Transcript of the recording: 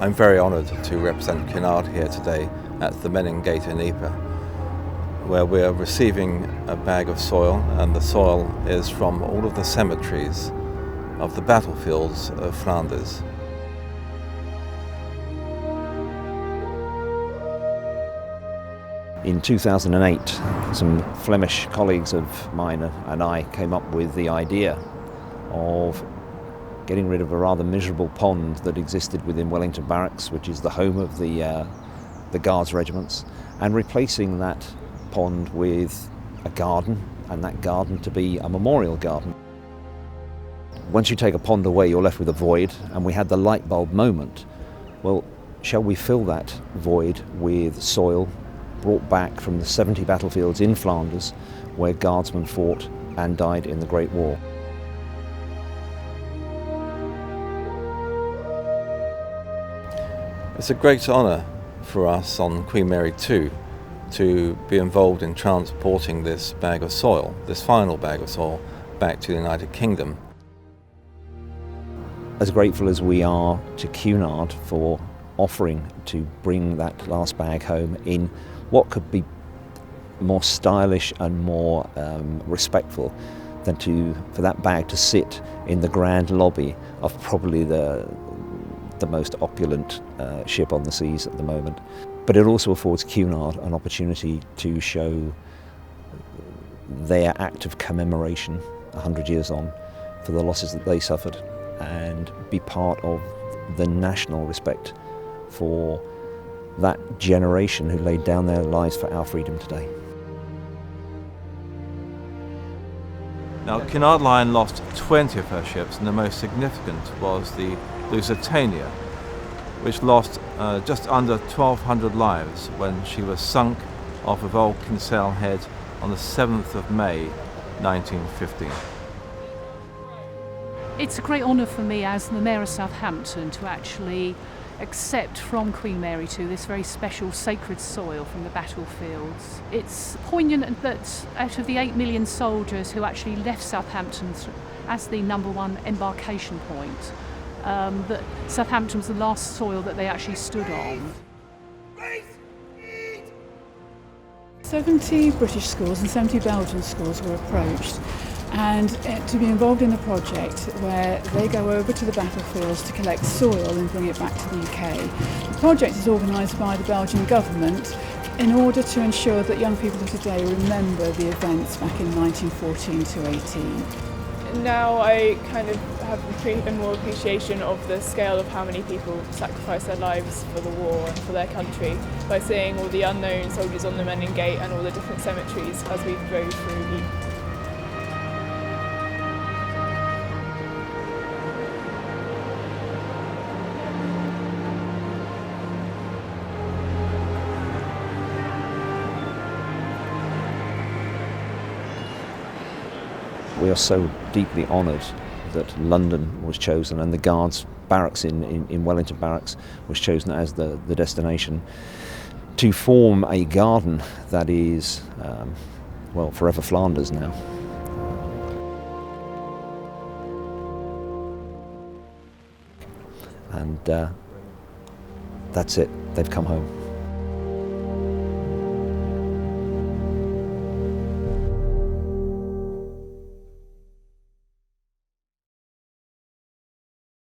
I'm very honoured to represent Cunard here today at the Menin Gate in Ypres, where we're receiving a bag of soil, and the soil is from all of the cemeteries of the battlefields of Flanders. In 2008, some Flemish colleagues of mine and I came up with the idea of getting rid of a rather miserable pond that existed within Wellington Barracks, which is the home of the Guards regiments, and replacing that pond with a garden, and that garden to be a memorial garden. Once you take a pond away, you're left with a void, and we had the light bulb moment. Well, shall we fill that void with soil brought back from the 70 battlefields in Flanders where Guardsmen fought and died in the Great War? It's a great honour for us on Queen Mary 2 to be involved in transporting this bag of soil, this final bag of soil, back to the United Kingdom. As grateful as we are to Cunard for offering to bring that last bag home in what could be more stylish and more respectful than for that bag to sit in the grand lobby of probably the most opulent ship on the seas at the moment. But it also affords Cunard an opportunity to show their act of commemoration 100 years on for the losses that they suffered, and be part of the national respect for that generation who laid down their lives for our freedom today. Now, Cunard Line lost 20 of her ships, and the most significant was the Lusitania, which lost just under 1,200 lives when she was sunk off of Old Kinsale Head on the 7th of May 1915. It's a great honour for me as the Mayor of Southampton to actually accept from Queen Mary 2 this very special sacred soil from the battlefields. It's poignant that out of the 8 million soldiers who actually left Southampton as the #1 embarkation point, that Southampton was the last soil that they actually stood on. 70 British schools and 70 Belgian schools were approached, and to be involved in a project where they go over to the battlefields to collect soil and bring it back to the UK. The project is organised by the Belgian government in order to ensure that young people of today remember the events back in 1914 to 18. Now I kind of have a more appreciation of the scale of how many people sacrificed their lives for the war and for their country by seeing all the unknown soldiers on the Menin Gate and all the different cemeteries as we drove through Ypres. We are so deeply honoured that London was chosen, and the Guards Barracks in Wellington Barracks was chosen as the destination to form a garden that is, well, forever Flanders now. And that's it, they've come home.